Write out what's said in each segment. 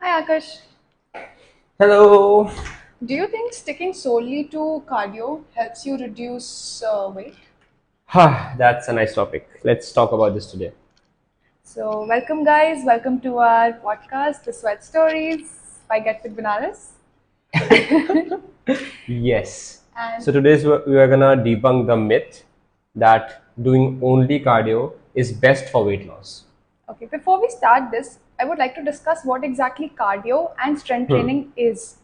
Hi Akash. Hello. Do you think sticking solely to cardio helps you reduce weight? That's a nice topic. Let's talk about this today. So, welcome guys. Welcome to our podcast, The Sweat Stories by Get Fit Banaras. Yes. And So we are gonna debunk the myth that doing only cardio is best for weight loss. okay, before we start this, I would like to discuss what exactly cardio and strength training is.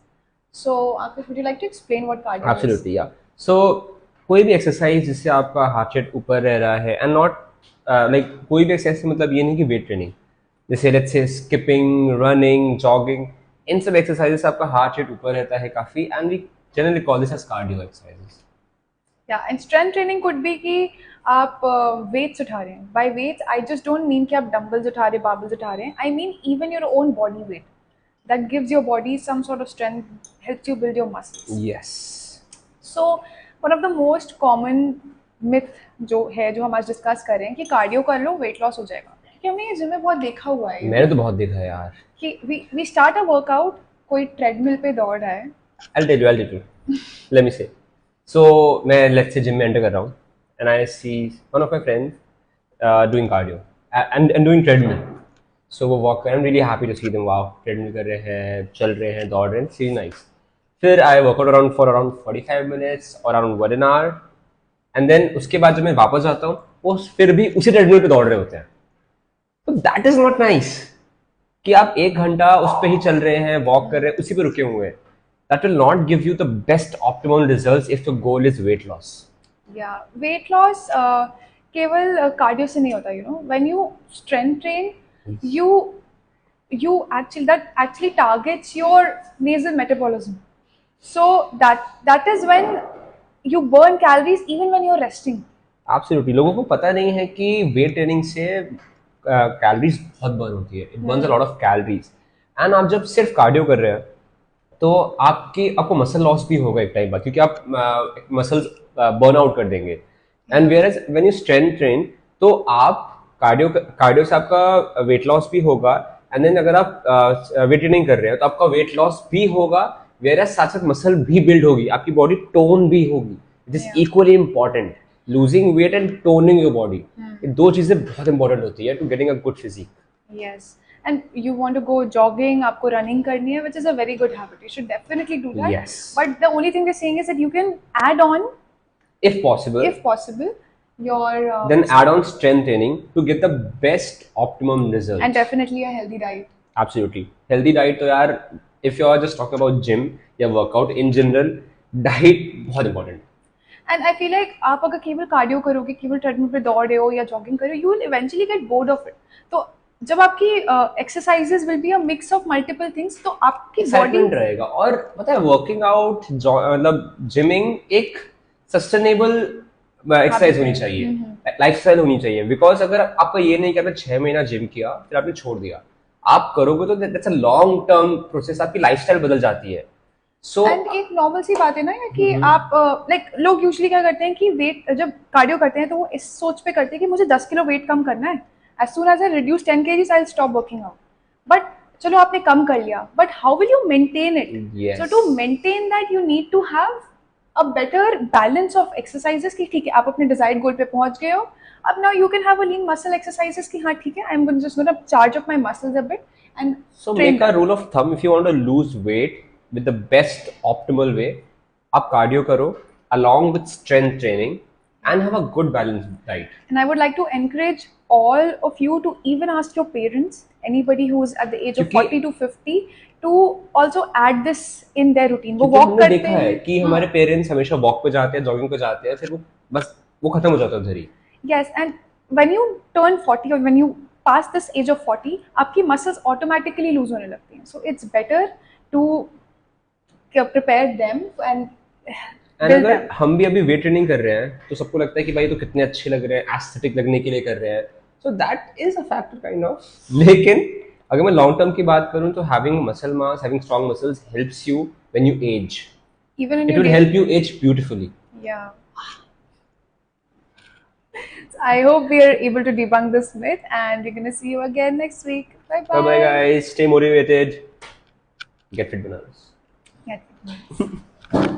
So, Akash, would you like to explain what cardio is? Absolutely, yeah. So कोई भी exercise जिससे आपका heart rate ऊपर रह रहा है and not like कोई भी एक्सरसाइज मतलब ये नहीं कि वेट ट्रेनिंग जैसे लेट्स से स्किपिंग रनिंग जॉगिंग इन सब एक्सरसाइजेस आपका हार्ट रेट ऊपर रहता है काफी and we generally call this as cardio exercises. या and strength training could be कि आप वेट्स उठा रहे हैं. By weights I just don't mean कि आप डंबल्स उठा रहे हैं, बार्बल्स उठा रहे हैं. I mean even your own body weight that gives your body some sort of strength, helps you build your muscles. Yes. So one of the most common myth जो है जो हम आज डिस्कस कर रहे हैं कि कार्डियो कर लो वेट लॉस हो जाएगा. क्योंकि हमने ये जिम में बहुत देखा हुआ है मैंने तो बहुत देखा है यार. कि वी स्टार्ट अ वर्कआउट, कोई ट्रेडमिल पे दौड़ रहा है. I'll tell you. Let me say. So मैं let's say जिम में एंटर कर रहा हूँ and I see one of my friends doing cardio and doing treadmill. So वो walk कर I'm really happy to see them. Wow, treadmill कर रहे हैं, चल रहे हैं, दौड़ रहे हैं, it's really nice. फिर I work out around for around 45 minutes or around 1 hour and then उसके बाद जब मैं वापस आता हूँ वो फिर भी उसी ट्रेडमिल पे दौड़ रहे होते हैं. तो दैट इज नॉट नाइस कि आप 1 घंटा उस पर ही चल रहे हैं, वॉक कर रहे हैं, उसी पे रुके हुए हैं. That will not give you the best optimal results if your goal is weight loss. या वेट लॉस केवल कार्डियो से नहीं होता. When you strength train you you actually that actually targets your nasal metabolism, so that is when you burn calories even when you're resting. Absolutely. लोगों को पता नहीं है कि वेट ट्रेनिंग से कैलोरीज बहुत बर्न होती है. It Burns a lot of calories and आप जब सिर्फ कार्डियो कर रहे हैं तो आपको मसल लॉस भी होगा एक टाइम बाद क्योंकि आप मसल्स बर्न आउट कर देंगे. And where age when you strength train तो आप कार्डियो से आपका वेट लॉस भी होगा एंड देन अगर आप वेट ट्रेनिंग कर रहे हो तो आपका वेट लॉस भी होगा वेयर एज साथ साथ मसल भी बिल्ड होगी, आपकी बॉडी टोन भी होगी. It is Yeah. Equally important. Losing weight and toning your body, ये दो चीजें बहुत इंपॉर्टेंट होती है to getting a good physique. Yes, and you want to go jogging, आपको running करनी है, which is a very good habit. You should definitely do that. Yes. But the only thing we're saying is that you can add on, If possible, if possible, your then add on strength training to get the best optimum results. and definitely a healthy diet. Absolutely. Healthy diet तो यार if you are just talking about gym या workout in general, diet बहुत important. And I feel like आप अगर केवल cardio करोगे, केवल treadmill पे दौड़ रहे हो या जॉगिंग कर रहे हो, you will eventually get bored of it. तो जब आपकी exercises will be a mix of multiple things, तो आपकी बॉडी एक्साइटमेंट रहेगा. और पता है वर्किंग आउट मतलब जिमिंग एक सस्टेनेबल एक्सरसाइज होनी चाहिए, लाइफस्टाइल होनी चाहिए. बिकॉज अगर आपका ये नहीं कि आपने 6 महीना जिम किया फिर आपने छोड़ दिया, आप करोगे तो that's a long term process, आपकी लाइफस्टाइल बदल जाती है. सो एंड एक नॉर्मल सी बात है ना कि आप लाइक लोग यूजुअली क्या करते हैं कि वेट जब कार्डियो करते हैं तो वो इस सोच पे करते हैं कि मुझे 10 किलो वेट कम करना है. As soon as I reduce 10 kgs I stop working out. But चलो आपने कम कर लिया, but how will you maintain it? Yes. So to maintain that you need to have a better balance of exercises कि ठीक है आप अपने डिजायर्ड गोल पे पहुंच गए हो, अब now you can have a lean muscle exercises कि हाँ ठीक है I am going just gonna charge up my muscles a bit and So make a rule of thumb, if you want to lose weight with the best optimal way, आप cardio करो along with strength training and have a good balanced diet. And I would like to encourage all of you to even ask your parents, anybody who's at the age of क्योंकि 40 to 50, to also add this in their routine. वो क्योंकि walk हमने करते देखा है हैं. कि हमारे पेरेंट्स हमेशा वॉक पे जाते हैं, जॉगिंग पे जाते हैं, फिर वो बस वो खत्म हो जाता है उधर ही. Yes, and when you turn 40 or when you pass this age of 40, आपकी muscles automatically lose होने लगती हैं. So it's better to prepare them and and build अगर them. हम भी अभी वेट ट्रेनिंग कर रहे हैं तो सबको लगता है कि भाई तो कितने अच्छे लग रहे हैं, एस्थेटिक लगने के लिए कर रहे हैं. So that is a factor kind of. लेकिन अगर मैं लॉन्ग टर्म की बात करूं तो having muscle mass, having strong muscles helps you when you age. Even in it your will daily. Help you age beautifully. Yeah. So I hope we are able to debunk this myth, and we're gonna see you again next week. Bye bye bye bye. Guys, stay motivated. Get Fit Banaras. Get it.